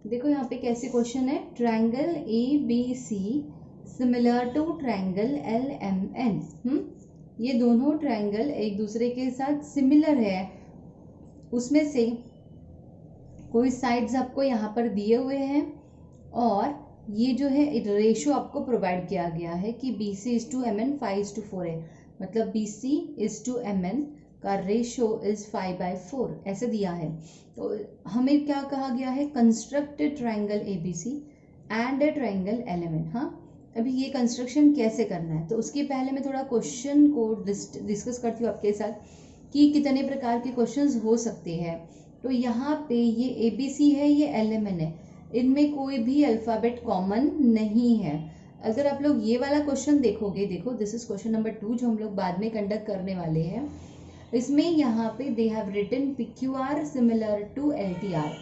देखो यहाँ पे कैसे क्वेश्चन है, triangle A B C similar to triangle L M N. ये दोनों ट्रायंगल एक दूसरे के साथ सिमिलर है, उसमें से कोई साइड्स आपको यहाँ पर दिए हुए हैं और ये जो है रेशो आपको प्रोवाइड किया गया है कि B C is to M N 5:4 है, मतलब B C is to M N का रेशो इज 5/4 ऐसे दिया है। तो हमें क्या कहा गया है, construct triangle A B C and triangle L M N. हाँ, अभी ये कंस्ट्रक्शन कैसे करना है, तो उसके पहले मैं थोड़ा क्वेश्चन को डिस्कस करती हूँ आपके साथ कि कितने प्रकार के क्वेश्चंस हो सकते हैं। तो यहाँ पे ये ए बी सी है, ये एल एम एन है, इनमें कोई भी अल्फ़ाबेट कॉमन नहीं है। अगर आप लोग ये वाला क्वेश्चन देखोगे, देखो दिस इज क्वेश्चन नंबर 2 जो हम लोग बाद में कंडक्ट करने वाले हैं। इसमें यहाँ पे they have written P Q R similar to L T R,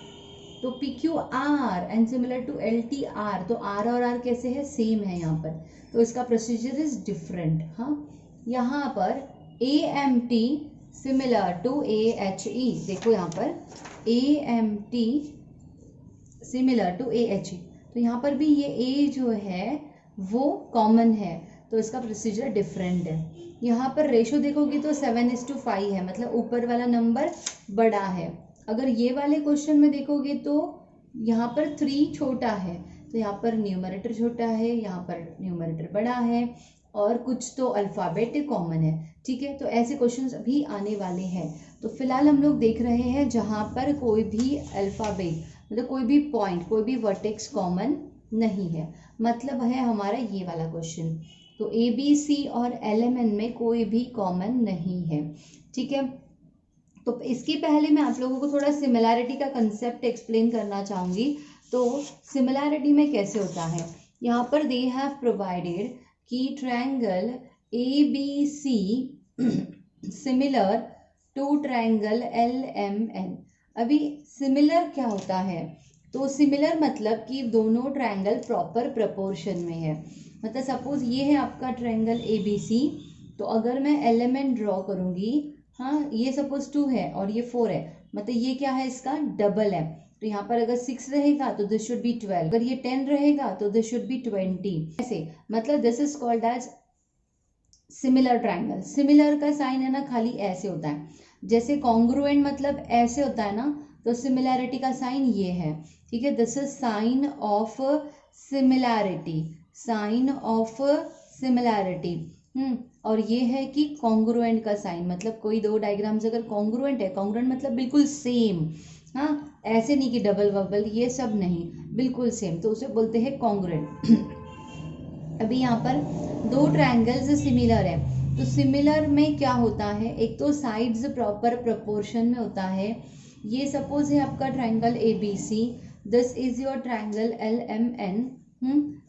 तो P Q R and similar to L T R, तो आर और आर कैसे है, सेम है यहाँ पर, तो इसका प्रोसीजर इज डिफरेंट। हाँ, यहाँ पर A M T similar to A H E, देखो यहाँ पर A M T similar to A H E, तो यहाँ पर भी ये ए जो है वो कॉमन है, तो इसका प्रोसीजर डिफरेंट है। यहाँ पर रेशो देखोगे तो 7:5 है, मतलब ऊपर वाला नंबर बड़ा है। अगर ये वाले क्वेश्चन में देखोगे तो यहाँ पर 3 छोटा है, तो यहाँ पर न्यूमरेटर छोटा है, यहाँ पर न्यूमरेटर बड़ा है, और कुछ तो अल्फ़ाबेट कॉमन है। ठीक है, तो ऐसे क्वेश्चंस अभी आने वाले हैं। तो फिलहाल हम लोग देख रहे हैं जहाँ पर कोई भी अल्फ़ाबेट, मतलब कोई भी पॉइंट, कोई भी वर्टेक्स कॉमन नहीं है, मतलब है हमारा ये वाला क्वेश्चन। तो ए बी सी और एल एम एन में कोई भी कॉमन नहीं है। ठीक है, तो इसके पहले मैं आप लोगों को थोड़ा सिमिलैरिटी का कंसेप्ट एक्सप्लेन करना चाहूँगी। तो सिमिलैरिटी में कैसे होता है, यहाँ पर दे हैव प्रोवाइडेड कि triangle A B C similar to triangle L M N. अभी सिमिलर क्या होता है, तो सिमिलर मतलब कि दोनों ट्रायंगल प्रॉपर प्रपोर्शन में है। मतलब सपोज ये है आपका ट्रायंगल ए बी सी, तो अगर मैं एलिमेंट ड्रॉ करूँगी, हाँ ये सपोज 2 है और ये 4 है, मतलब ये क्या है, इसका डबल है। तो यहाँ पर अगर 6 रहेगा तो दिस शुड बी 12, अगर ये 10 रहेगा तो दिस शुड बी 20, ऐसे। मतलब this is called as similar triangle. Similar का साइन है ना, खाली ऐसे होता है, जैसे कॉन्ग्रुएंट मतलब ऐसे होता है ना, तो सिमिलैरिटी का साइन ये है। ठीक है, this is sign of similarity, sign of similarity. और ये है कि कॉन्ग्रुएंट का साइन, मतलब कोई दो डायग्राम्स अगर कॉन्ग्रुएंट है, कॉन्ग्रुएंट मतलब बिल्कुल सेम, हाँ ऐसे नहीं कि डबल वबल, ये सब नहीं, बिल्कुल सेम, तो उसे बोलते हैं कॉन्ग्रुएंट। अभी यहाँ पर दो ट्रायंगल्स सिमिलर है, तो सिमिलर में क्या होता है, एक तो साइड्स प्रॉपर प्रोपोर्शन में होता है। ये सपोज है आपका triangle A B C, this is your triangle L M N.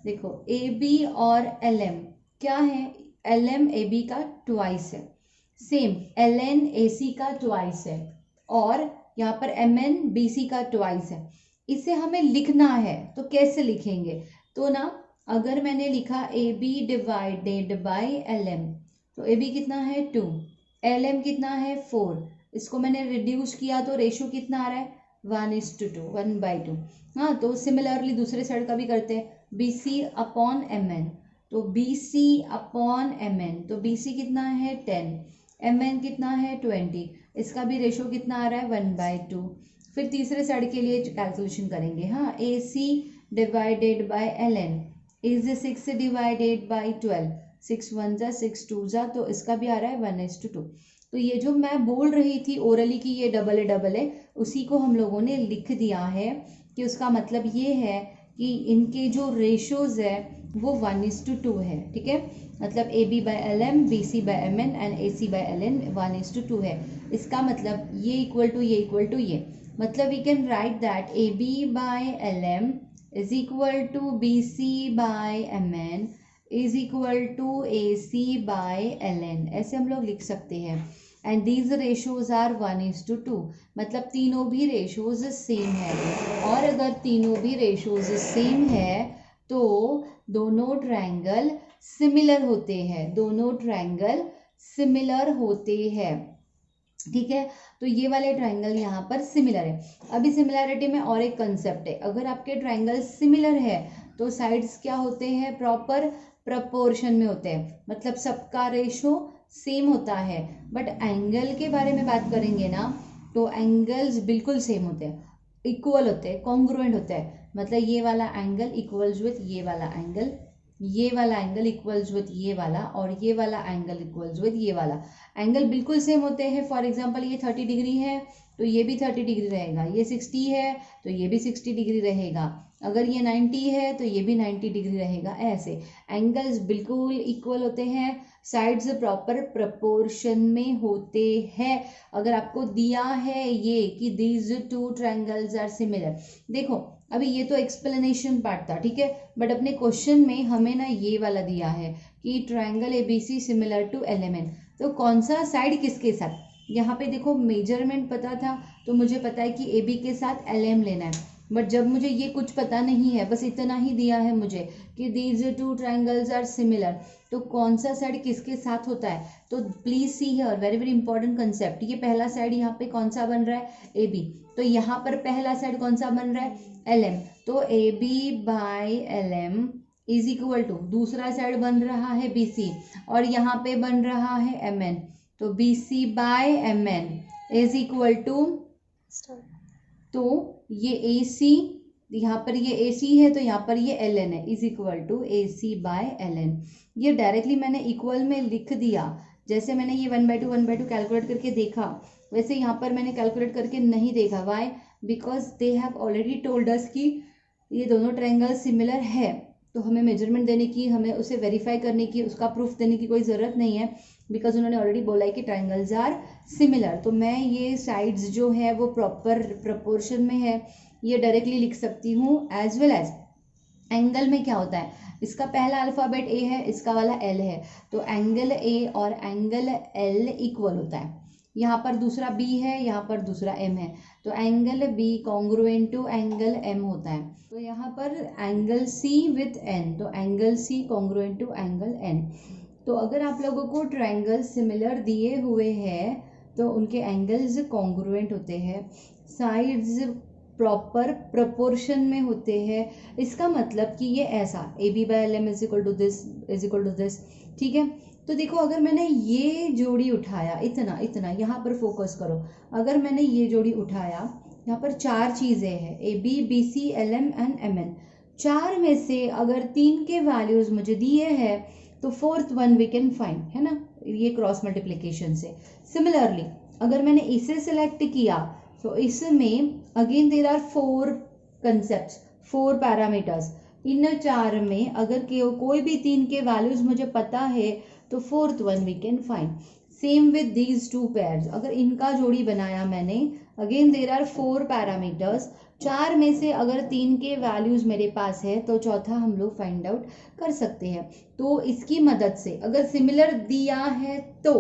देखो ए बी और एल एम क्या है, एल एम ए बी का ट्वाइस है, same L N A C का ट्वाइस है, और यहाँ पर एम एन बी सी का ट्वाइस है। इसे हमें लिखना है, तो कैसे लिखेंगे, तो ना अगर मैंने लिखा A B divided by L M, तो ए बी कितना है 2, एल एम कितना है 4, इसको मैंने रिड्यूस किया तो रेशो कितना आ रहा है 1:2, 1/2। हाँ, तो सिमिलरली दूसरे साइड का भी करते हैं, B C upon M N, तो B C upon M N, तो बी सी कितना है 10, एम एन कितना है 20, इसका भी रेशो कितना आ रहा है 1/2। फिर तीसरे साइड के लिए कैलकुलेशन करेंगे। हाँ, A C divided by L N is 6 divided by 12, 6 1 जा 6 2 जा, तो इसका भी आ रहा है 1:2। तो ये जो मैं बोल रही थी ओरली कि ये डबल है, उसी को हम लोगों ने लिख दिया है कि उसका मतलब ये है कि इनके जो रेशोज है वो 1:2 है। ठीक है, मतलब A B by L M, B C by M N and A C by L N 1:2 है। इसका मतलब ये इक्वल टू ये इक्वल टू ये, मतलब we can write that A B by L M is equal to BC by MN is equal to AC by LN, ऐसे हम लोग लिख सकते हैं। एंड दीज रेशोज आर 1:2, मतलब तीनों भी रेशोज सेम है, और अगर तीनों भी रेशोज सेम है तो दोनों ट्रायंगल सिमिलर होते हैं, दोनों ट्रायंगल सिमिलर होते हैं। ठीक है। तो ये वाले ट्राइंगल यहाँ पर सिमिलर है। अभी सिमिलैरिटी में और एक कंसेप्ट है, अगर आपके ट्राइंगल सिमिलर है तो साइड्स क्या होते हैं, प्रॉपर प्रपोर्शन में होते हैं, मतलब सबका रेशो सेम होता है। बट एंगल के बारे में बात करेंगे ना, तो एंगल्स बिल्कुल सेम होते हैं, इक्वल होते हैं, कॉन्ग्रुएंट होते हैं। मतलब ये वाला एंगल इक्वल्स विथ ये वाला एंगल, ये वाला एंगल इक्वल्स विथ ये वाला, और ये वाला एंगल इक्वल्स विथ ये वाला। एंगल बिल्कुल सेम होते हैं। फॉर एग्जांपल ये 30 डिग्री है तो ये भी 30 डिग्री रहेगा, ये 60 है तो ये भी 60 डिग्री रहेगा, अगर ये 90 है तो ये भी 90 डिग्री रहेगा। ऐसे एंगल्स बिल्कुल इक्वल होते हैं, साइड्स प्रॉपर प्रपोर्शन में होते हैं। अगर आपको दिया है ये कि these two triangles are similar, देखो अभी ये तो एक्सप्लेनेशन पार्ट था, ठीक है, बट अपने क्वेश्चन में हमें ना ये वाला दिया है कि triangle ABC similar to LMN, तो कौन सा साइड किसके साथ। यहाँ पे देखो मेजरमेंट पता था तो मुझे पता है कि ए बी के साथ एल एम लेना है, बट जब मुझे ये कुछ पता नहीं है, बस इतना ही दिया है मुझे कि these two triangles are similar, तो कौन सा साइड किसके साथ होता है। तो please see here very very important concept, ये पहला साइड यहाँ पे कौन सा बन रहा है, ए बी, तो यहाँ पर पहला साइड कौन सा बन रहा है, एल एम, तो A B by L M is equal to दूसरा साइड बन रहा है बी सी, और यहाँ पे बन रहा है एम एन, तो B C by M N is equal to, तो ये ए सी, यहाँ पर ये ए सी है तो यहाँ पर ये एल एन है, is equal to A C by L N. ये डायरेक्टली मैंने इक्वल में लिख दिया, जैसे मैंने ये 1/2 कैलकुलेट करके देखा वैसे यहाँ पर मैंने कैलकुलेट करके नहीं देखा। Why, because they have already told us कि ये दोनों ट्रायंगल सिमिलर है, तो हमें मेजरमेंट देने की, हमें उसे वेरीफाई करने की, उसका प्रूफ देने की कोई ज़रूरत नहीं है, बिकॉज उन्होंने ऑलरेडी बोला है कि ट्रायंगल्स आर सिमिलर। तो मैं ये साइड्स जो है वो प्रॉपर प्रपोर्शन में है, ये डायरेक्टली लिख सकती हूँ। एज वेल एज एंगल में क्या होता है, इसका पहला अल्फ़ाबेट ए है, इसका वाला एल है, तो एंगल ए और एंगल एल इक्वल होता है। यहाँ पर दूसरा बी है, यहाँ पर दूसरा एम है, तो angle B congruent to angle M होता है। तो यहाँ पर एंगल सी विथ एन, तो angle C congruent to angle N. तो अगर आप लोगों को ट्रायंगल सिमिलर दिए हुए हैं तो उनके एंगल्स कॉन्ग्रुएंट होते हैं, साइड्स प्रॉपर प्रपोर्शन में होते हैं। इसका मतलब कि ये ऐसा A B by L M is equal to this is equal to this, ठीक है। तो देखो अगर मैंने ये जोड़ी उठाया, इतना इतना यहाँ पर फोकस करो, अगर मैंने ये जोड़ी उठाया, यहाँ पर चार चीज़ें हैं, A B B C L M and M N, चार में से अगर तीन के वैल्यूज मुझे दिए हैं तो fourth one we can find, है ना, ये क्रॉस मल्टीप्लिकेशन से। सिमिलरली अगर मैंने इसे सिलेक्ट किया तो इसमें again there are 4 concepts, 4 parameters, इन चार में अगर कोई भी तीन के वैल्यूज मुझे पता है तो fourth one we can find. Same with these two pairs, अगर इनका जोड़ी बनाया मैंने, अगेन देयर आर 4 पैरामीटर्स, चार में से अगर तीन के वैल्यूज मेरे पास है तो चौथा हम लोग फाइंड आउट कर सकते हैं। तो इसकी मदद से अगर सिमिलर दिया है तो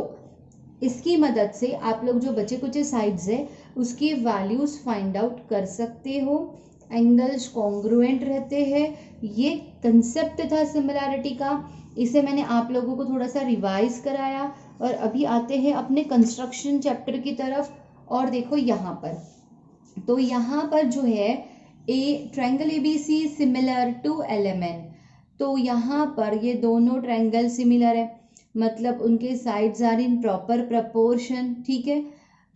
इसकी मदद से आप लोग जो बचे कुछ साइड्स है उसकी वैल्यूज फाइंड आउट कर सकते हो, एंगल्स कॉन्ग्रुएंट रहते हैं। ये कंसेप्ट था सिमिलैरिटी का, इसे मैंने आप लोगों को थोड़ा सा रिवाइज कराया। और अभी आते हैं अपने कंस्ट्रक्शन चैप्टर की तरफ, और देखो यहाँ पर, तो यहाँ पर जो है a triangle A B C similar to L M N, तो यहाँ पर ये दोनों ट्रायंगल सिमिलर है, मतलब उनके sides are in proper proportion, ठीक है।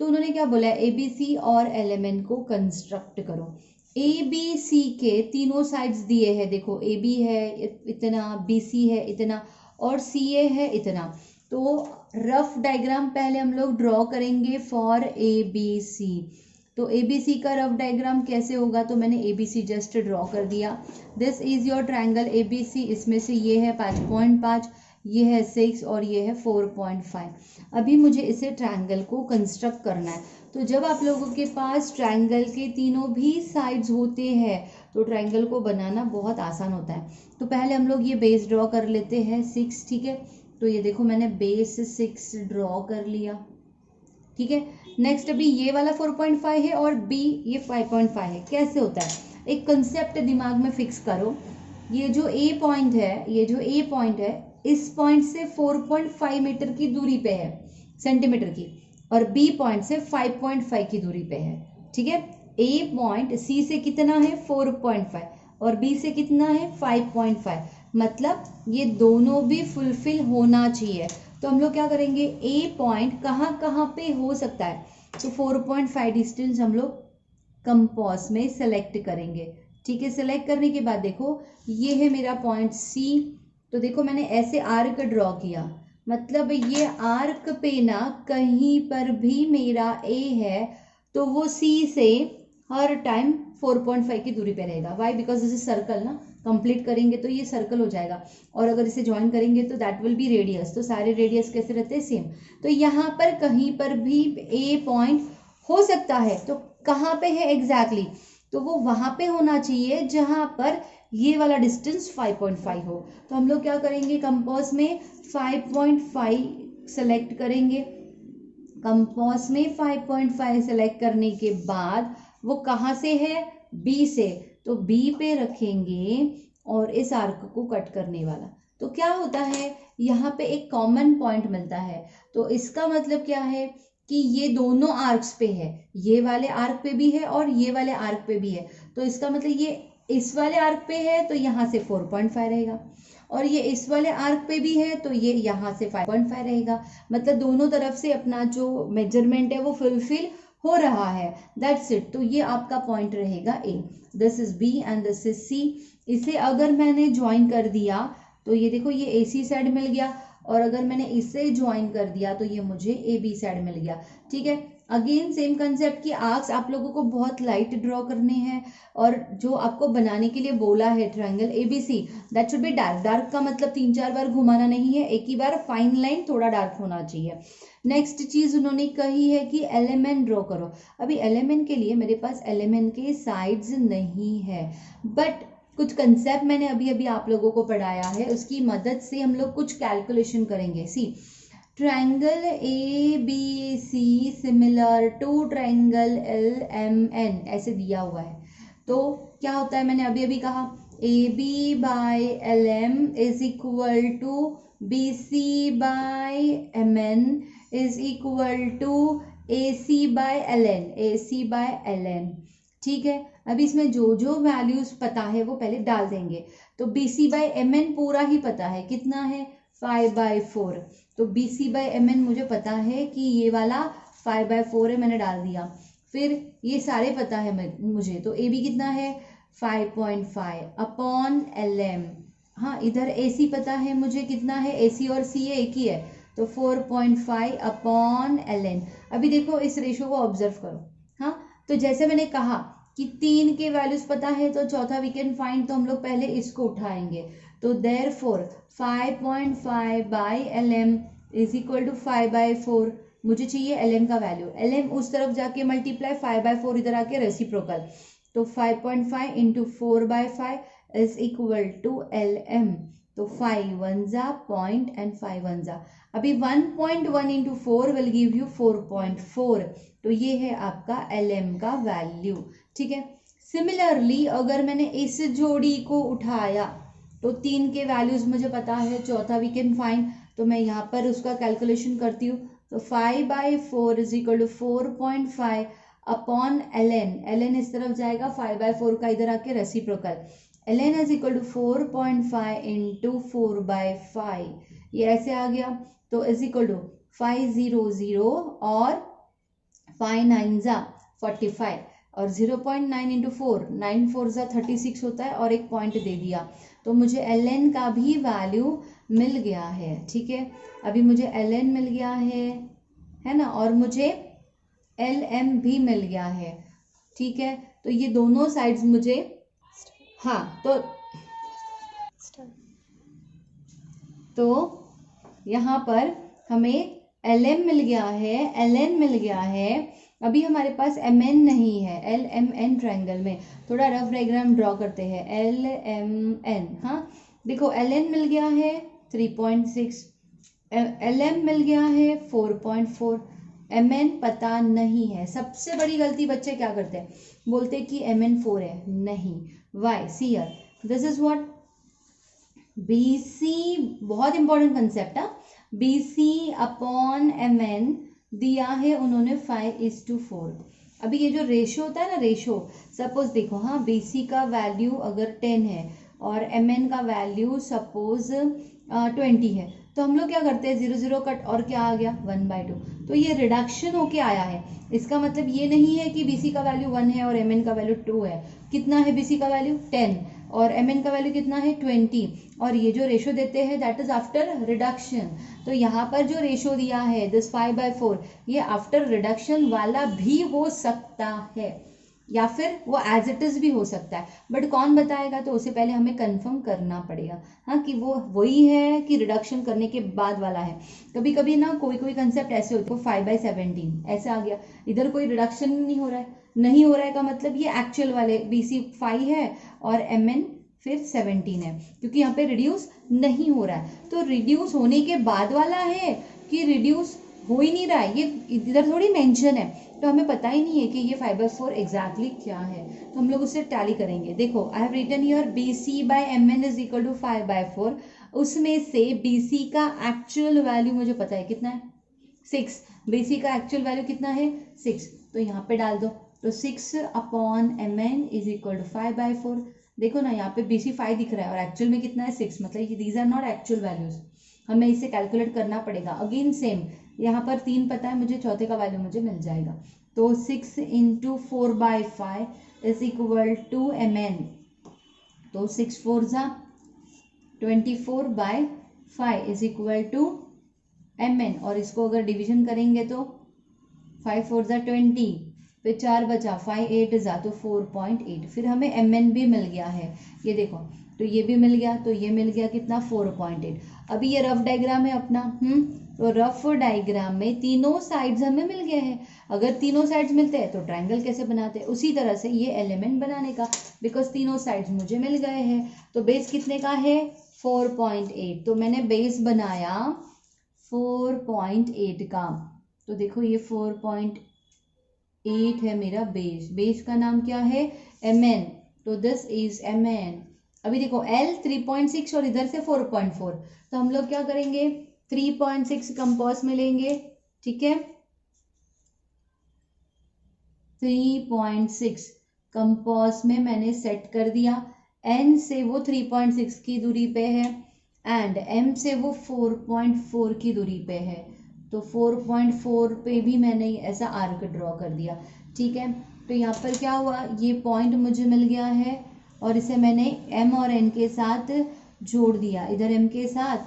तो उन्होंने क्या बोला है, ए बी सी और एल एम एन को कंस्ट्रक्ट करो। ए बी सी के तीनों साइड्स दिए हैं, देखो ए बी है इतना, बी सी है इतना, और सी ए है इतना। तो रफ डायग्राम पहले हम लोग ड्रॉ करेंगे फॉर ए बी सी। तो ए बी सी का रफ डायग्राम कैसे होगा, तो मैंने A B C just draw कर दिया। This is your triangle A B C, इसमें से ये है 5.5, ये है 6 और ये है 4.5। अभी मुझे इसे ट्रायंगल को कंस्ट्रक्ट करना है। तो जब आप लोगों के पास ट्रायंगल के तीनों भी साइड्स होते हैं तो ट्रायंगल को बनाना बहुत आसान होता है। तो पहले हम लोग ये बेस ड्रॉ कर लेते हैं 6, ठीक है। तो ये देखो मैंने बेस 6 ड्रॉ कर लिया, ठीक है। नेक्स्ट अभी ये वाला 4.5 है और बी ये 5.5 है। कैसे होता है, एक कंसेप्ट दिमाग में फिक्स करो, ये जो ए पॉइंट है, ये जो ए पॉइंट है, इस पॉइंट से 4.5 मीटर की दूरी पे है, सेंटीमीटर की, और बी पॉइंट से 5.5 की दूरी पे है, ठीक है। ए पॉइंट सी से कितना है 4.5 और बी से कितना है 5.5, मतलब ये दोनों भी फुलफिल होना चाहिए। तो हम लोग क्या करेंगे, ए पॉइंट कहाँ कहाँ पे हो सकता है, तो 4.5 डिस्टेंस हम लोग कंपास में सेलेक्ट करेंगे, ठीक है। सेलेक्ट करने के बाद देखो ये है मेरा पॉइंट सी, तो देखो मैंने ऐसे आर्क ड्रॉ किया, मतलब ये आर्क पे ना कहीं पर भी मेरा ए है तो वो सी से हर टाइम 4.5 की दूरी पे रहेगा। Why, because this is circle ना, कंप्लीट करेंगे तो ये सर्कल हो जाएगा, और अगर इसे ज्वाइन करेंगे तो दैट विल बी रेडियस, तो सारे रेडियस कैसे रहते हैं सेम। तो यहाँ पर कहीं पर भी ए पॉइंट हो सकता है, तो कहाँ पे है एग्जैक्टली तो वो वहां पे होना चाहिए जहां पर ये वाला डिस्टेंस 5.5 हो। तो हम लोग क्या करेंगे, कंपास में 5.5 सेलेक्ट करेंगे। कंपास में 5.5 सेलेक्ट करने के बाद वो कहाँ से है, बी से, तो बी पे रखेंगे और इस आर्क को कट करने वाला। तो क्या होता है, यहाँ पे एक कॉमन पॉइंट मिलता है, तो इसका मतलब क्या है कि ये दोनों आर्क्स पे है, ये वाले आर्क पे भी है और ये वाले आर्क पे भी है। तो इसका मतलब ये इस वाले आर्क पे है तो यहाँ से 4.5 रहेगा, और ये इस वाले आर्क पे भी है तो ये यहाँ से 5.5 रहेगा। मतलब दोनों तरफ से अपना जो मेजरमेंट है वो फुलफिल हो रहा है, दैट्स इट। तो ये आपका पॉइंट रहेगा A, this is B and this is C. इसे अगर मैंने ज्वाइन कर दिया तो ये देखो ये ए सी साइड मिल गया, और अगर मैंने इसे ज्वाइन कर दिया तो ये मुझे ए बी साइड मिल गया, ठीक है। अगेन सेम कंसेप्ट की आर्क्स आप लोगों को बहुत लाइट ड्रॉ करने हैं, और जो आपको बनाने के लिए बोला है triangle ABC that should be dark. Dark का मतलब 3-4 बार घुमाना नहीं है, एक ही बार फाइन लाइन थोड़ा डार्क होना चाहिए। नेक्स्ट चीज उन्होंने कही है कि एलिमेंट ड्रॉ करो। अभी एलिमेंट के लिए मेरे पास एलिमेंट के साइड्स नहीं है, बट कुछ कंसेप्ट मैंने अभी अभी आप लोगों को पढ़ाया है, उसकी मदद से हम लोग कुछ कैलकुलेशन करेंगे। C, triangle A B C similar to triangle L M N ऐसे दिया हुआ है, तो क्या होता है, मैंने अभी अभी कहा A B by L M is equal to B C by M N is equal to A C by L N, A C by L N, ठीक है। अब इसमें जो जो वैल्यूज पता है वो पहले डाल देंगे। तो B C by M N पूरा ही पता है, कितना है 5/4, तो B C by M N मुझे पता है कि ये वाला 5/4 है, मैंने डाल दिया। फिर ये सारे पता है मुझे, तो ए बी कितना है 5.5 अपॉन एल एम, हाँ इधर ए सी पता है मुझे कितना है, ए सी और सी एक ही है, तो 4.5 अपॉन एल एन। अभी देखो इस रेशो को ऑब्जर्व करो, हाँ तो जैसे मैंने कहा कि 3 के वैल्यूज पता है तो चौथा वी कैन फाइंड, तो हम लोग पहले इसको उठाएंगे। तो therefore 5.5 by L M is equal to 5/4, मुझे चाहिए एल एम का वैल्यू, एल एम उस तरफ जाके मल्टीप्लाई 5/4 इधर आके रेसिप्रोकल, तो 5.5 into 4/5 is equal to L M, तो 5 1 जा पॉइंट एंड 5 1 जा, अभी 1.1 इंटू 4 विल गिव यू 4.4, तो ये है आपका एल एम का वैल्यू, ठीक है। सिमिलरली अगर मैंने इस जोड़ी को उठाया तो 3 के वैल्यूज मुझे पता है, चौथा वी कैन फाइंड, तो मैं यहाँ पर उसका कैलकुलेशन करती हूँ। तो 5/4 is equal to 4.5 upon L N इस तरफ जाएगा, 5/4 का इधर आके reciprocal, L N is equal to 4.5 into 4/5, ये ऐसे आ गया, तो इज इक्वल टू 500 और 5 9 जा 45 और 0.9 इंटू 4 9 4 जा 36 होता है, और एक पॉइंट दे दिया, तो मुझे एल एन का भी वैल्यू मिल गया है, ठीक है। अभी मुझे एल एन मिल गया है ना, और मुझे एल एम भी मिल गया है, ठीक है। तो ये दोनों साइड्स मुझे, हाँ तो यहाँ पर हमें एल एम मिल गया है, एल एन मिल गया है, अभी हमारे पास एम एन नहीं है। एल एम एन ट्रायंगल में थोड़ा रफ डायग्राम ड्रॉ करते हैं, एल एम एन, हाँ देखो एल एन मिल गया है 3.6, एल एम मिल गया है 4.4, एम एन पता नहीं है। सबसे बड़ी गलती बच्चे क्या करते हैं, बोलते कि एम एन 4 है, नहीं, why, see here this is what BC, बहुत इंपॉर्टेंट कंसेप्ट है, BC अपॉन एम एन दिया है उन्होंने 5:4। अभी ये जो रेशो होता है ना, रेशो, सपोज देखो, हाँ BC का वैल्यू अगर 10 है और MN का वैल्यू सपोज 20 है, तो हम लोग क्या करते हैं, 0 0 कट और क्या आ गया 1/2। तो ये रिडक्शन होके आया है। इसका मतलब ये नहीं है कि BC का वैल्यू 1 है और MN का वैल्यू 2 है। कितना है BC का वैल्यू 10 और MN का वैल्यू कितना है 20, और ये जो रेशो देते हैं दैट इज आफ्टर रिडक्शन। तो यहाँ पर जो रेशो दिया है दिस 5/4, ये आफ्टर रिडक्शन वाला भी हो सकता है या फिर वो एज इट इज भी हो सकता है, बट कौन बताएगा, तो उससे पहले हमें कंफर्म करना पड़ेगा, हाँ, कि वो वही है कि रिडक्शन करने के बाद वाला है। कभी कभी ना कोई कोई कंसेप्ट ऐसे होते हैं, 5/17 ऐसे आ गया, इधर कोई रिडक्शन नहीं हो रहा है, नहीं हो रहा है का मतलब ये एक्चुअल वाले BC 5 है और MN फिर 17 है, क्योंकि यहाँ पे रिड्यूस नहीं हो रहा है। तो रिड्यूस होने के बाद वाला है कि रिड्यूस हो ही नहीं रहा है, ये इधर थोड़ी मेंशन है, तो हमें पता ही नहीं है कि ये 5/4 एग्जैक्टली क्या है। तो हम लोग उससे टैली करेंगे। देखो, I have written here BC/MN is equal to 5/4। उसमें से BC का एक्चुअल वैल्यू मुझे पता है कितना है, 6। BC का एक्चुअल वैल्यू कितना है 6, तो यहाँ पे डाल दो। तो 6/MN इज इक्वल टू 5/4। देखो ना, यहाँ पे BC 5 दिख रहा है और एक्चुअल में कितना है 6, मतलब these are not actual values, हमें इसे कैलकुलेट करना पड़ेगा। अगेन सेम, यहाँ पर 3 पता है मुझे, चौथे का वैल्यू मुझे मिल जाएगा। तो 6 × 4/5 इज इक्वल टू MN। तो 6 4 जा 24/5 इज इक्वल टू MN, और इसको अगर डिवीजन करेंगे तो 5 4 जा 20, फिर 4 बचा, 5 8 जा तो 4.8। फिर हमें MN भी मिल गया है, ये देखो, तो ये भी मिल गया, तो ये मिल गया कितना 4.8। अभी ये रफ डायग्राम है अपना, तो रफ डायग्राम में तीनों साइड्स हमें मिल गए हैं। अगर तीनों साइड्स मिलते हैं तो ट्रायंगल कैसे बनाते हैं, उसी तरह से ये एलिमेंट बनाने का, बिकॉज तीनों साइड्स मुझे मिल गए हैं। तो बेस कितने का है 4.8, तो मैंने बेस बनाया 4.8 का। तो देखो ये 4.8 है मेरा बेस, बेस का नाम क्या है MN, तो दिस इज MN। अभी देखो L 3.6 और इधर से 4.4, तो हम लोग क्या करेंगे 3.6 कंपास में लेंगे, ठीक है, 3.6 कंपास में मैंने सेट कर दिया। N से वो 3.6 की दूरी पे है एंड M से वो 4.4 की दूरी पे है, तो 4.4 पे भी मैंने ऐसा आर्क ड्रॉ कर दिया, ठीक है। तो यहाँ पर क्या हुआ, ये पॉइंट मुझे मिल गया है और इसे मैंने M और N के साथ जोड़ दिया, इधर M के साथ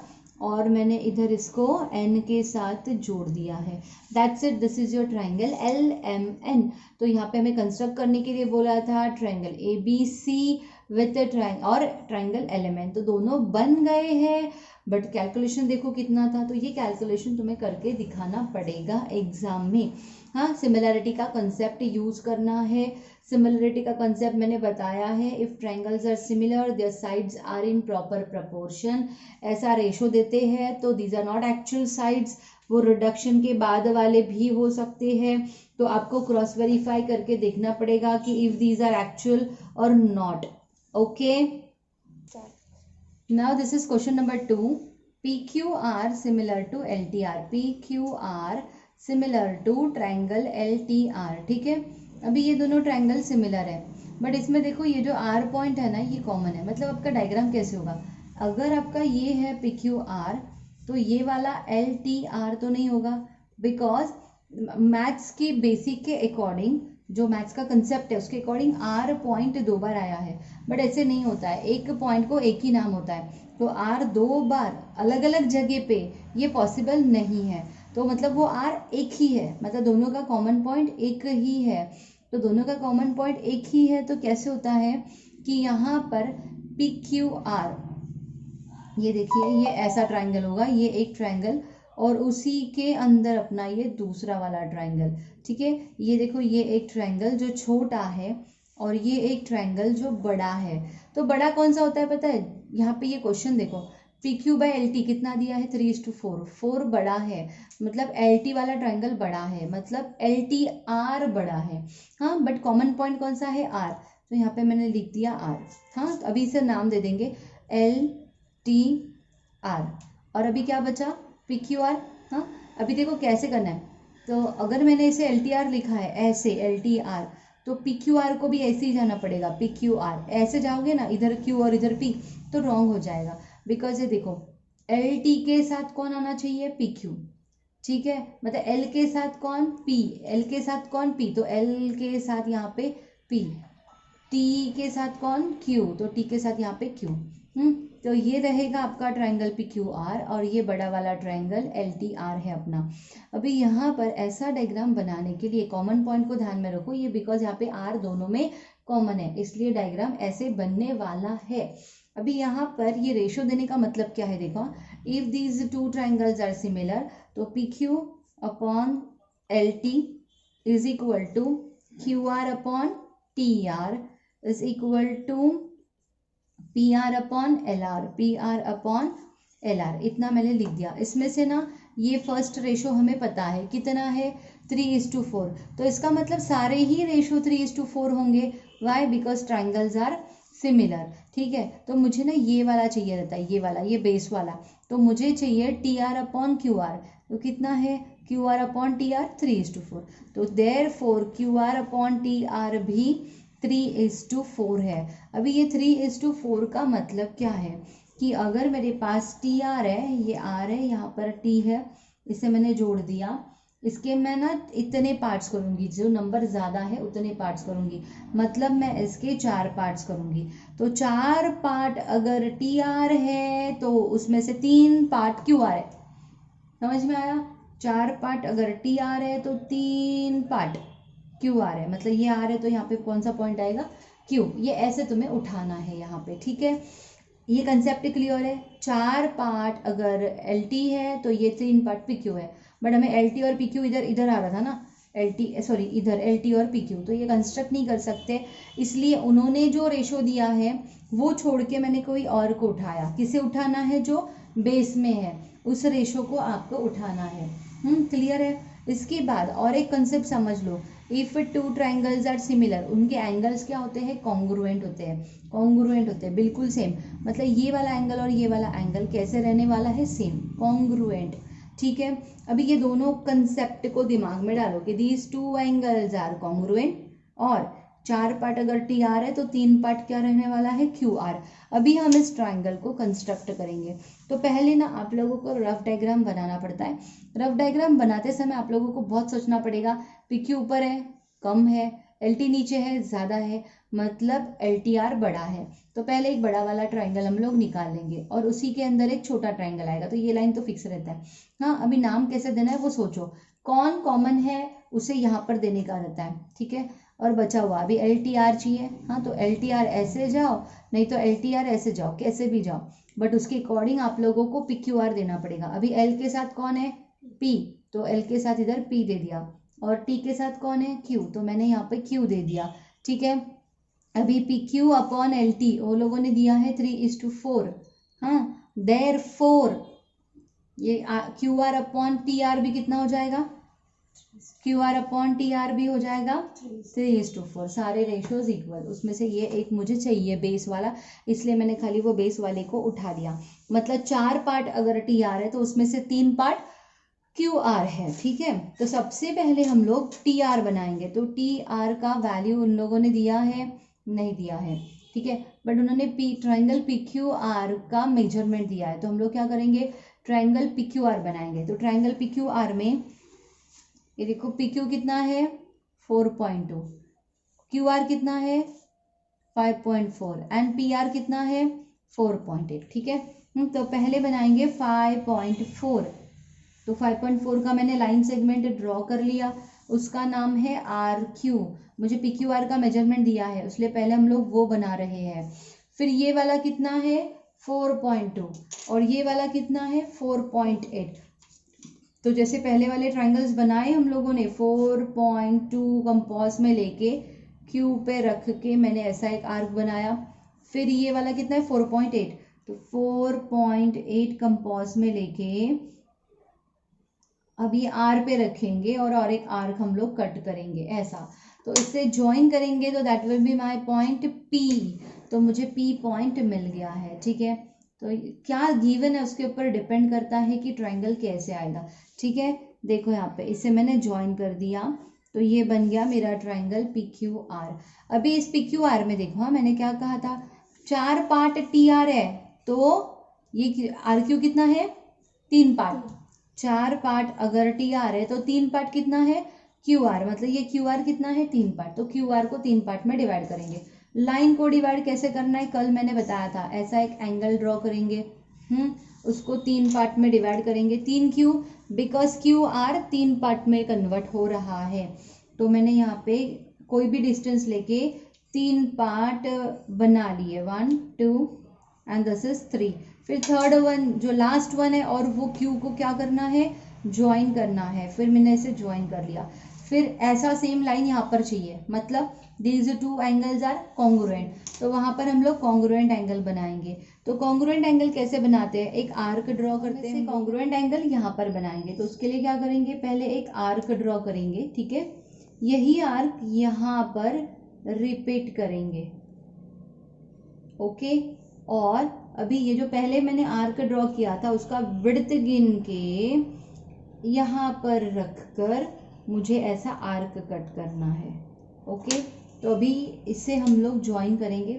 और मैंने इधर इसको N के साथ जोड़ दिया है। That's it, this is your triangle LMN। तो यहाँ पे हमें कंस्ट्रक्ट करने के लिए बोला था ट्राइंगल ABC विथ और ट्राइंगल LMN, तो दोनों बन गए हैं, बट कैलकुलेशन देखो कितना था, तो ये कैलकुलेशन तुम्हें करके दिखाना पड़ेगा एग्जाम में। हाँ, सिमिलैरिटी का कंसेप्ट यूज करना है। सिमिलरिटी का कंसेप्ट मैंने बताया है, if triangles are similar their sides are in proper proportion, ऐसा रेशो देते हैं तो these are not actual sides, वो रिडक्शन के बाद वाले भी हो सकते हैं। तो आपको क्रॉस वेरीफाई करके देखना पड़ेगा कि इफ दीज आर एक्चुअल और not. Okay, now this is question number 2। PQR similar to LTR, PQR similar to triangle LTR, ठीक है। अभी ये दोनों ट्रायंगल सिमिलर है, बट इसमें देखो ये जो R पॉइंट है ना ये कॉमन है, मतलब आपका डायग्राम कैसे होगा, अगर आपका ये है PQR तो ये वाला LTR तो नहीं होगा, बिकॉज मैथ्स की बेसिक के अकॉर्डिंग, जो मैथ्स का कंसेप्ट है उसके अकॉर्डिंग R पॉइंट 2 बार आया है, बट ऐसे नहीं होता है, एक पॉइंट को एक ही नाम होता है, तो R 2 बार अलग अलग जगह पे ये पॉसिबल नहीं है। तो मतलब वो R एक ही है, मतलब दोनों का कॉमन पॉइंट एक ही है, तो दोनों का कॉमन पॉइंट एक ही है, तो कैसे होता है कि यहाँ पर PQR, ये देखिए ये ऐसा ट्रायंगल होगा, ये एक ट्रायंगल और उसी के अंदर अपना ये दूसरा वाला ट्रायंगल, ठीक है। ये देखो ये एक ट्रायंगल जो छोटा है और ये एक ट्रायंगल जो बड़ा है, तो बड़ा कौन सा होता है पता है, यहाँ पे ये क्वेश्चन देखो PQ/LT कितना दिया है 3:4, 4 बड़ा है, मतलब LT वाला ट्रायंगल बड़ा है, मतलब LTR बड़ा है, हाँ, बट कॉमन पॉइंट कौन सा है R, तो यहाँ पे मैंने लिख दिया R, हाँ, तो अभी इसे नाम दे देंगे LTR। और अभी क्या बचा PQR, हाँ, अभी देखो कैसे करना है, तो अगर मैंने इसे LTR लिखा है ऐसे LTR, तो PQR को भी ऐसे ही जाना पड़ेगा, PQR। ऐसे जाओगे ना, इधर Q और इधर P, तो रॉन्ग हो जाएगा। बिकॉज ये देखो, LT के साथ कौन आना चाहिए, PQ, ठीक है। मतलब L के साथ कौन, P, L के साथ कौन, P, तो L के साथ यहाँ पे P, T के साथ कौन, Q, तो T के साथ यहाँ पे Q। तो ये रहेगा आपका ट्रायंगल PQR, और ये बड़ा वाला ट्रायंगल LTR है अपना। अभी यहाँ पर ऐसा डायग्राम बनाने के लिए कॉमन पॉइंट को ध्यान में रखो, ये बिकॉज यहाँ पे R दोनों में कॉमन है, इसलिए डायग्राम ऐसे बनने वाला है। अभी यहाँ पर ये रेशो देने का मतलब क्या है, देखो, if these two triangles are similar, तो PQ upon LT is equal to QR upon TR is equal to PR upon LR, PR upon LR। इतना मैंने लिख दिया। इसमें से ना ये फर्स्ट रेशो हमें पता है कितना है, 3:4। तो इसका मतलब सारे ही रेशो 3:4 होंगे। Why, because triangles are similar, ठीक है। तो मुझे ना ये वाला चाहिए रहता है, ये वाला, ये बेस वाला। तो मुझे चाहिए TR अपॉन QR, तो कितना है, QR अपॉन TR 3:4। तो देयरफॉर QR अपॉन TR भी 3:4 है। अभी ये 3:4 का मतलब क्या है कि अगर मेरे पास TR है, ये R है, यहाँ पर T है, इसे मैंने जोड़ दिया, इसके मैं ना इतने पार्ट्स करूंगी, जो नंबर ज़्यादा है उतने पार्ट्स करूंगी, मतलब मैं इसके 4 पार्ट्स करूंगी। तो 4 पार्ट अगर TR है तो उसमें से 3 पार्ट QR है। समझ में आया? 4 पार्ट अगर TR है तो 3 पार्ट QR है। मतलब ये R है तो यहाँ पे कौन सा पॉइंट आएगा, Q। ये ऐसे तुम्हें उठाना है यहाँ पे, ठीक है। ये कंसेप्ट क्लियर है। 4 पार्ट अगर LT है तो ये 3 पार्ट PQ है। बट हमें LT और PQ इधर इधर आ रहा था ना, इधर LT और PQ, तो ये कंस्ट्रक्ट नहीं कर सकते, इसलिए उन्होंने जो रेशो दिया है वो छोड़ के मैंने कोई और को उठाया। किसे उठाना है, जो बेस में है, उस रेशो को आपको उठाना है। क्लियर है? इसके बाद और एक कंसेप्ट समझ लो, if two triangles are similar, उनके एंगल्स क्या होते हैं, कॉन्ग्रुएंट होते हैं। कॉन्ग्रुएंट होते हैं, बिल्कुल सेम। मतलब ये वाला एंगल और ये वाला एंगल कैसे रहने वाला है, सेम, कॉन्ग्रुएंट, ठीक है। अभी ये दोनों कंसेप्ट को दिमाग में डालो कि these two angles are congruent, और 4 पार्ट अगर TR है तो 3 पार्ट क्या रहने वाला है, QR। अभी हम इस ट्राइंगल को कंस्ट्रक्ट करेंगे। तो पहले ना आप लोगों को रफ डायग्राम बनाना पड़ता है। रफ डायग्राम बनाते समय आप लोगों को बहुत सोचना पड़ेगा, PQ ऊपर है, कम है, LT नीचे है, ज़्यादा है, मतलब LTR बड़ा है। तो पहले एक बड़ा वाला ट्राइंगल हम लोग निकाल लेंगे और उसी के अंदर एक छोटा ट्राइंगल आएगा। तो ये लाइन तो फिक्स रहता है। हाँ, अभी नाम कैसे देना है वो सोचो, कौन कॉमन है उसे यहाँ पर देने का रहता है, ठीक है। और बचा हुआ अभी LTR चाहिए। हाँ, तो LTR ऐसे जाओ, नहीं तो LTR ऐसे जाओ, कैसे भी जाओ, बट उसके अकॉर्डिंग आप लोगों को PQR देना पड़ेगा। अभी L के साथ कौन है, P, तो L के साथ इधर P दे दिया, और T के साथ कौन है, Q, तो मैंने यहाँ पे Q दे दिया, ठीक है। अभी PQ अपॉन LT वो लोगों ने दिया है 3:4। हाँ, देयरफॉर ये QR अपॉन TR भी कितना हो जाएगा, QR अपॉन TR भी हो जाएगा 3:4। सारे रेशियोज इक्वल, उसमें से ये एक मुझे चाहिए बेस वाला, इसलिए मैंने खाली वो बेस वाले को उठा दिया। मतलब 4 पार्ट अगर TR है तो उसमें से 3 पार्ट QR है, ठीक है। तो सबसे पहले हम लोग TR बनाएंगे। तो TR का वैल्यू उन लोगों ने दिया है, नहीं दिया है, ठीक है, बट उन्होंने ट्राइंगल PQR का मेजरमेंट दिया है। तो हम लोग क्या करेंगे, ट्राइंगल PQR बनाएंगे। तो ट्राइंगल PQR में ये देखो, PQ कितना है 4.2, QR कितना है 5.4 एंड PR कितना है 4.8, ठीक है। तो पहले बनाएंगे 5.4। तो 5.4 का मैंने लाइन सेगमेंट ड्रॉ कर लिया, उसका नाम है RQ। मुझे PQR का मेजरमेंट दिया है, इसलिए पहले हम लोग वो बना रहे हैं। फिर ये वाला कितना है 4.2 और ये वाला कितना है 4.8। तो जैसे पहले वाले ट्राइंगल्स बनाए हम लोगों ने, 4.2 कंपास में लेके Q पे रख के मैंने ऐसा एक आर्क बनाया। फिर ये वाला कितना है 4.8, तो 4.8 कंपास में लेके अब ये R पे रखेंगे और एक आर्क हम लोग कट करेंगे ऐसा। तो इससे ज्वाइन करेंगे तो that will be my point P। तो मुझे P पॉइंट मिल गया है, ठीक है। तो क्या गिवन है उसके ऊपर डिपेंड करता है कि ट्राइंगल कैसे आएगा, ठीक है। देखो यहाँ पे इसे मैंने ज्वाइन कर दिया, तो ये बन गया मेरा ट्राइंगल पी क्यू आर। अभी इस पी क्यू आर में देखो, हाँ मैंने क्या कहा था, 4 पार्ट टी आर है, तो ये आर क्यू कितना है, 3 पार्ट। 4 पार्ट अगर टी आर है तो 3 पार्ट कितना है, क्यू आर, मतलब ये क्यू आर कितना है, 3 पार्ट। तो क्यू आर को 3 पार्ट में डिवाइड करेंगे। लाइन को डिवाइड कैसे करना है, कल मैंने बताया था, ऐसा एक एंगल ड्रॉ करेंगे, उसको 3 पार्ट में डिवाइड करेंगे। 3 Q, because Q R 3 part में कन्वर्ट हो रहा है, तो मैंने यहाँ पे कोई भी डिस्टेंस लेके 3 पार्ट बना लिए, 1 2 एंड दिस इज 3। फिर थर्ड वन जो लास्ट वन है, और वो क्यू को क्या करना है, ज्वाइन करना है। फिर मैंने इसे ज्वाइन कर लिया। फिर ऐसा सेम लाइन यहाँ पर चाहिए, मतलब these two angles are congruent, तो वहाँ पर हम लोग कॉन्ग्रुएंट एंगल बनाएंगे। तो कॉन्ग्रुएंट एंगल कैसे बनाते हैं, एक आर्क ड्रॉ करते हैं, कॉन्ग्रुएंट एंगल यहाँ पर बनाएंगे। तो उसके लिए क्या करेंगे, पहले एक आर्क ड्रॉ करेंगे, ठीक है, यही आर्क यहाँ पर रिपीट करेंगे, ओके। और अभी ये जो पहले मैंने आर्क ड्रॉ किया था उसका विड्थ गिन के यहाँ पर रखकर मुझे ऐसा आर्क कट करना है, ओके। तो अभी इससे हम लोग ज्वाइन करेंगे,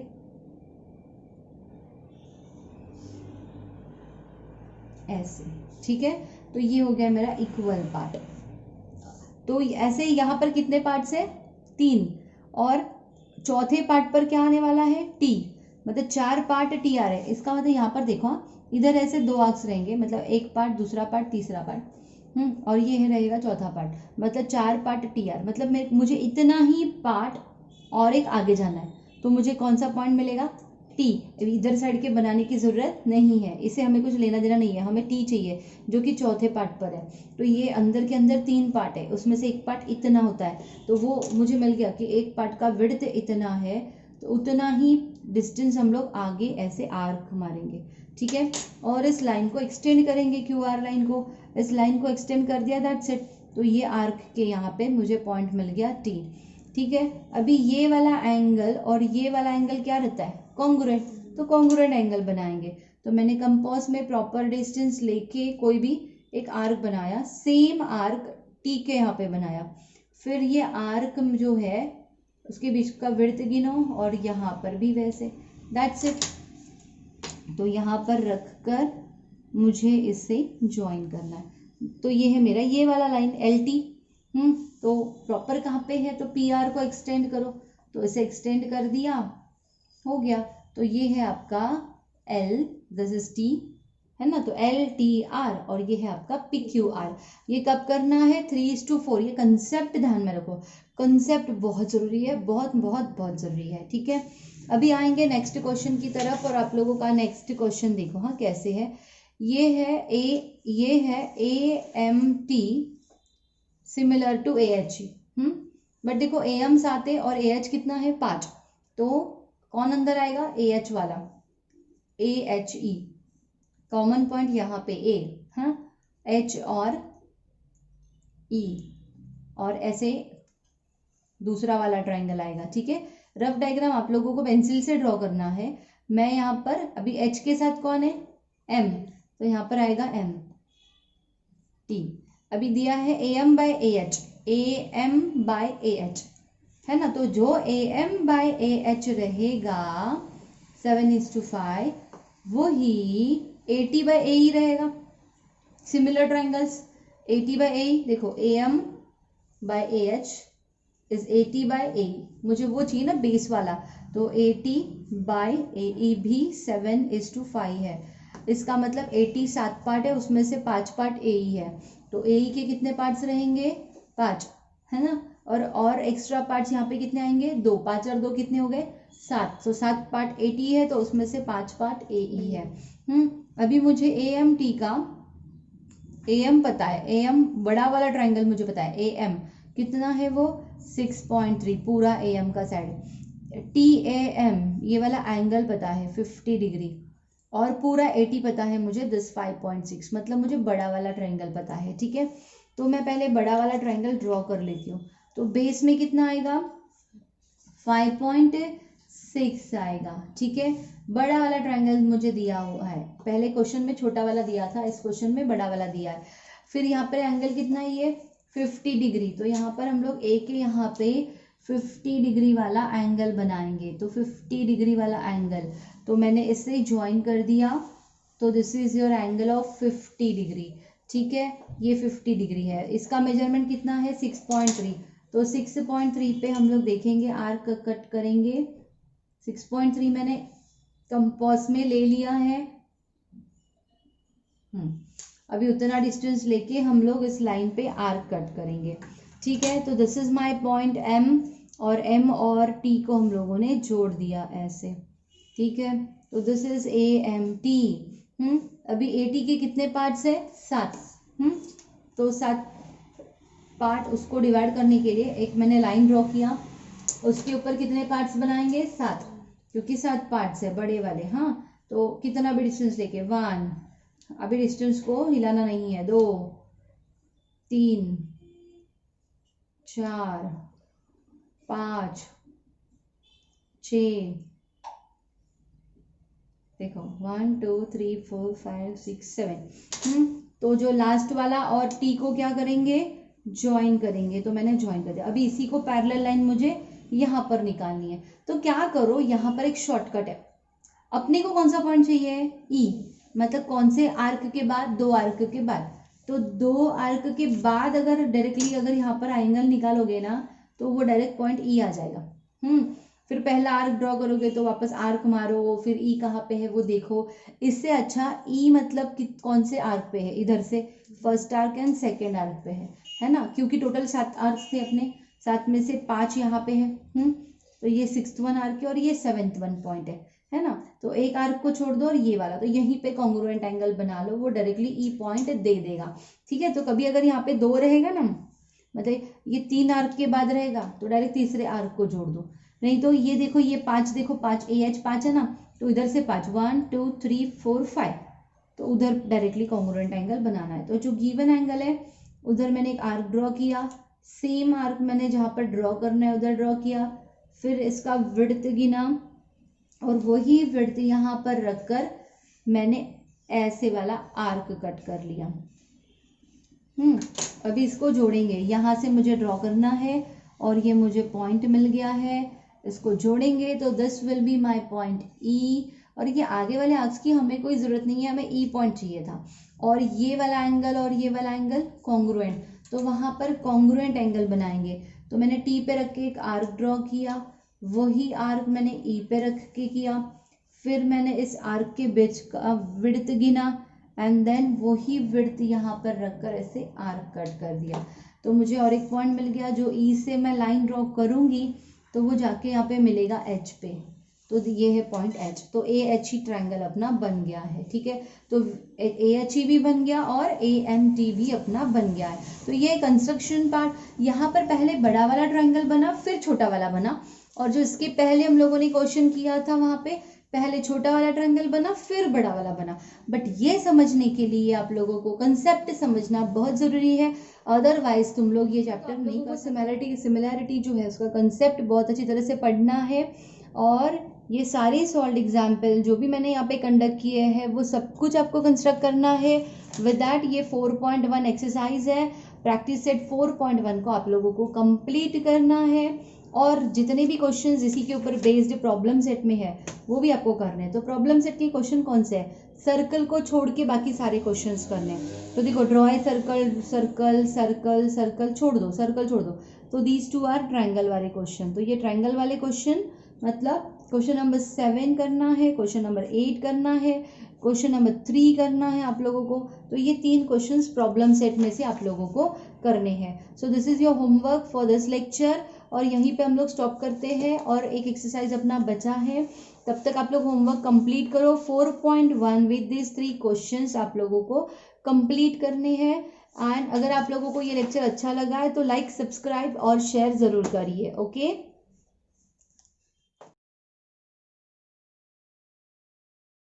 ऐसे, ठीक है। तो ये हो गया मेरा इक्वल पार्ट। तो ऐसे यहाँ पर कितने पार्ट्स है, 3, और चौथे पार्ट पर क्या आने वाला है, टी, मतलब 4 पार्ट टी आ रहे हैं। इसका मतलब यहाँ पर देखो, इधर ऐसे 2 आर्क्स रहेंगे, मतलब एक पार्ट, दूसरा पार्ट, तीसरा पार्ट, और ये रहेगा चौथा पार्ट, मतलब 4 पार्ट टी आर, मतलब मुझे इतना ही पार्ट और एक आगे जाना है, तो मुझे कौन सा पॉइंट मिलेगा, टी। इधर साइड के बनाने की जरूरत नहीं है, इसे हमें कुछ लेना देना नहीं है, हमें टी चाहिए जो कि चौथे पार्ट पर है। तो ये अंदर के अंदर 3 पार्ट है, उसमें से एक पार्ट इतना होता है, तो वो मुझे मिल गया कि एक पार्ट का विड्थ इतना है, तो उतना ही डिस्टेंस हम लोग आगे ऐसे आर्क मारेंगे, ठीक है। और इस लाइन को एक्सटेंड करेंगे, क्यू आर लाइन को, इस लाइन को एक्सटेंड कर दिया, दैट्स इट। तो ये आर्क के यहाँ पे मुझे पॉइंट मिल गया टी, ठीक है। अभी ये वाला एंगल और ये वाला एंगल क्या रहता है, कॉन्ग्रुएंट, तो कॉन्ग्रुएंट एंगल बनाएंगे। तो मैंने कंपास में प्रॉपर डिस्टेंस लेके कोई भी एक आर्क बनाया, सेम आर्क टी के यहाँ पे बनाया। फिर ये आर्क जो है उसके बीच का विड्थ गिनो, और यहाँ पर भी वैसे, दैट्स इट। तो यहाँ पर रख कर मुझे इससे ज्वाइन करना है। तो ये है मेरा ये वाला लाइन एल टी, तो प्रॉपर कहाँ पे है, तो पी आर को एक्सटेंड करो, तो इसे एक्सटेंड कर दिया, हो गया। तो ये है आपका एल, दिस इज टी, है ना, तो एल टी आर, और ये है आपका पी क्यू आर। ये कब करना है, 3:4। ये कंसेप्ट ध्यान में रखो, कंसेप्ट बहुत जरूरी है, बहुत बहुत बहुत जरूरी है, ठीक है। अभी आएंगे नेक्स्ट क्वेश्चन की तरफ, और आप लोगों का नेक्स्ट क्वेश्चन देखो, हाँ कैसे है। ये है A M T similar to A H, but देखो ए एम्स आते और ए एच कितना है, 5, तो कौन अंदर आएगा, ए एच वाला, ए एच ई, कॉमन पॉइंट यहाँ पे ए, हाँ, एच और ई, और ऐसे दूसरा वाला ट्राइंगल आएगा, ठीक है। रफ डायग्राम आप लोगों को पेंसिल से ड्रॉ करना है। मैं यहाँ पर अभी एच के साथ कौन है, एम, तो यहाँ पर आएगा एम टी। अभी दिया है A M by A H, A M by A H, है ना, तो जो A M by A H रहेगा 7:5, वो ही ए टी बाय ए ही रहेगा। Similar triangles, A T by A, देखो A M by A H is A T by A, मुझे वो चाहिए ना बेस वाला, तो ए टी बाय ए भी 7:5 है। इसका मतलब ए टी 7 पार्ट है, उसमें से 5 पार्ट ए ई है, तो ए ई के कितने पार्ट्स रहेंगे, 5, है ना, और एक्स्ट्रा पार्ट्स यहाँ पे कितने आएंगे, 2, 5 और 2 कितने हो गए, 7, तो 7 पार्ट ए टी है, तो उसमें से 5 पार्ट ए ई है। अभी मुझे ए एम टी का ए एम पता है, ए एम बड़ा वाला ट्राइंगल मुझे पता है, ए एम कितना है वो 6.3, पूरा ए एम का साइड। टी ए एम ये वाला एंगल पता है 50 डिग्री, और पूरा 80 पता है मुझे, दिस 5.6, मतलब मुझे बड़ा वाला ट्राइंगल पता है, ठीक है। तो मैं पहले बड़ा वाला ट्राइंगल ड्रॉ कर लेती हूँ। तो बेस में कितना आएगा, 5.6 आएगा, ठीक है। बड़ा वाला ट्राइंगल मुझे दिया हुआ है, पहले क्वेश्चन में छोटा वाला दिया था, इस क्वेश्चन में बड़ा वाला दिया है। फिर यहाँ पर एंगल कितना है ये 50 डिग्री, तो यहाँ पर हम लोग ए के यहाँ पे 50 डिग्री वाला एंगल बनाएंगे। तो 50 डिग्री वाला एंगल तो मैंने इससे ज्वाइन कर दिया, तो this is your angle of 50 degree. ठीक है, ये 50 डिग्री है। इसका मेजरमेंट कितना है 6.3, तो 6.3 पे हम लोग देखेंगे आर्क कट करेंगे। 6.3 मैंने कंपास में ले लिया है। अभी उतना डिस्टेंस लेके हम लोग इस लाइन पे आर्क कट करेंगे। ठीक है, तो this is my point M, और एम और टी को हम लोगों ने जोड़ दिया ऐसे। ठीक है, तो this is A M T. अभी ए टी के कितने पार्ट्स है 7। तो 7 पार्ट, उसको डिवाइड करने के लिए एक मैंने लाइन ड्रॉ किया, उसके ऊपर कितने पार्ट्स बनाएंगे 7, क्योंकि 7 पार्ट्स है बड़े वाले। हाँ, तो कितना भी डिस्टेंस लेके 1, अभी डिस्टेंस को हिलाना नहीं है, 2, 3, 4, 5, 6, देखो 1 2 3 4 5 6 7। तो जो लास्ट वाला और टी को क्या करेंगे ज्वाइन करेंगे, तो मैंने ज्वाइन कर दिया। अभी इसी को पैरेलल लाइन मुझे यहाँ पर निकालनी है, तो क्या करो यहाँ पर एक शॉर्टकट है। अपने को कौन सा पॉइंट चाहिए ई, मतलब कौन से आर्क के बाद 2 आर्क के बाद, तो 2 आर्क के बाद अगर डायरेक्टली अगर यहाँ पर एंगल निकालोगे ना तो वो डायरेक्ट पॉइंट ई आ जाएगा। फिर पहला आर्क ड्रॉ करोगे तो वापस आर्क मारो, फिर ई कहाँ पे है वो देखो। इससे अच्छा ई मतलब कौन से आर्क पे है, इधर से first arc and second arc पे है ना, क्योंकि टोटल 7 आर्क थे अपने, 7 में से 5 यहाँ पे है। तो ये 6th वन आर्क है और ये 7th वन पॉइंट है ना। तो एक आर्क को छोड़ दो और ये वाला, तो यहीं पे कॉन्ग्रुएंट एंगल बना लो, वो डायरेक्टली ई पॉइंट दे देगा। ठीक है, तो कभी अगर यहाँ पे 2 रहेगा ना, मतलब ये 3 आर्क के बाद रहेगा तो डायरेक्ट तीसरे आर्क को जोड़ दो, नहीं तो ये देखो ये 5, देखो 5 ए एच 5 है ना, तो इधर से 5 1 2 3 4 5, तो उधर डायरेक्टली कॉन्ग्रुएंट एंगल बनाना है। तो जो गिवन एंगल है उधर मैंने एक आर्क ड्रॉ किया, सेम आर्क मैंने जहाँ पर ड्रॉ करना है उधर ड्रॉ किया, फिर इसका विड्थ गिना और वही विड्थ यहाँ पर रखकर मैंने ऐसे वाला आर्क कट कर लिया। अभी इसको जोड़ेंगे, यहाँ से मुझे ड्रॉ करना है और ये मुझे पॉइंट मिल गया है, इसको जोड़ेंगे तो this will be my point ई। और ये आगे वाले आर्क्स की हमें कोई ज़रूरत नहीं है, हमें ई पॉइंट चाहिए था। और ये वाला एंगल और ये वाला एंगल कॉन्ग्रुएंट, तो वहाँ पर कॉन्ग्रुएंट एंगल बनाएंगे। तो मैंने टी पे रख के एक आर्क ड्रॉ किया, वही आर्क मैंने ई पे रख के किया, फिर मैंने इस आर्क के बीच का विड्थ गिना एंड देन वही विड्थ यहाँ पर रखकर ऐसे आर्क कट कर दिया। तो मुझे और एक पॉइंट मिल गया, जो ई से मैं लाइन ड्रॉ करूँगी तो वो जाके यहाँ पे मिलेगा एच पे, तो ये है पॉइंट एच। तो ए एच ई ट्रायंगल अपना बन गया है। ठीक है, तो ए एच ई भी बन गया और ए एम टी भी अपना बन गया है। तो ये कंस्ट्रक्शन पार्ट, यहाँ पर पहले बड़ा वाला ट्रायंगल बना फिर छोटा वाला बना, और जो इसके पहले हम लोगों ने क्वेश्चन किया था वहाँ पे पहले छोटा वाला ट्रायंगल बना फिर बड़ा वाला बना। बट ये समझने के लिए आप लोगों को कंसेप्ट समझना बहुत ज़रूरी है, अदरवाइज तुम लोग ये चैप्टर नहीं कर। सिमिलैरिटी जो है उसका कंसेप्ट बहुत अच्छी तरह से पढ़ना है, और ये सारे सॉल्व्ड एग्जाम्पल जो भी मैंने यहाँ पे कंडक्ट किए हैं वो सब कुछ आपको कंस्ट्रक्ट करना है। विद दैट ये 4.1 एक्सरसाइज है, प्रैक्टिस सेट 4.1 को आप लोगों को कंप्लीट करना है, और जितने भी क्वेश्चंस इसी के ऊपर बेस्ड प्रॉब्लम सेट में है वो भी आपको करने हैं। तो प्रॉब्लम सेट के क्वेश्चन कौन से है, सर्कल को छोड़ के बाकी सारे क्वेश्चंस करने हैं। तो देखो draw a circle, circle circle circle छोड़ दो, सर्कल छोड़ दो, तो दीज 2 आर ट्रायंगल वाले क्वेश्चन। तो ये ट्रायंगल वाले क्वेश्चन मतलब क्वेश्चन नंबर 7 करना है, क्वेश्चन नंबर 8 करना है, क्वेश्चन नंबर 3 करना है आप लोगों को। तो ये 3 क्वेश्चंस प्रॉब्लम सेट में से आप लोगों को करने हैं। So this is your homework for this lecture, और यहीं पे हम लोग स्टॉप करते हैं और एक एक्सरसाइज अपना बचा है, तब तक आप लोग होमवर्क कंप्लीट करो। 4.1 विद दिस 3 क्वेश्चंस आप लोगों को कंप्लीट करने हैं। एंड अगर आप लोगों को ये लेक्चर अच्छा लगा है तो लाइक, सब्सक्राइब और शेयर ज़रूर करिए। ओके।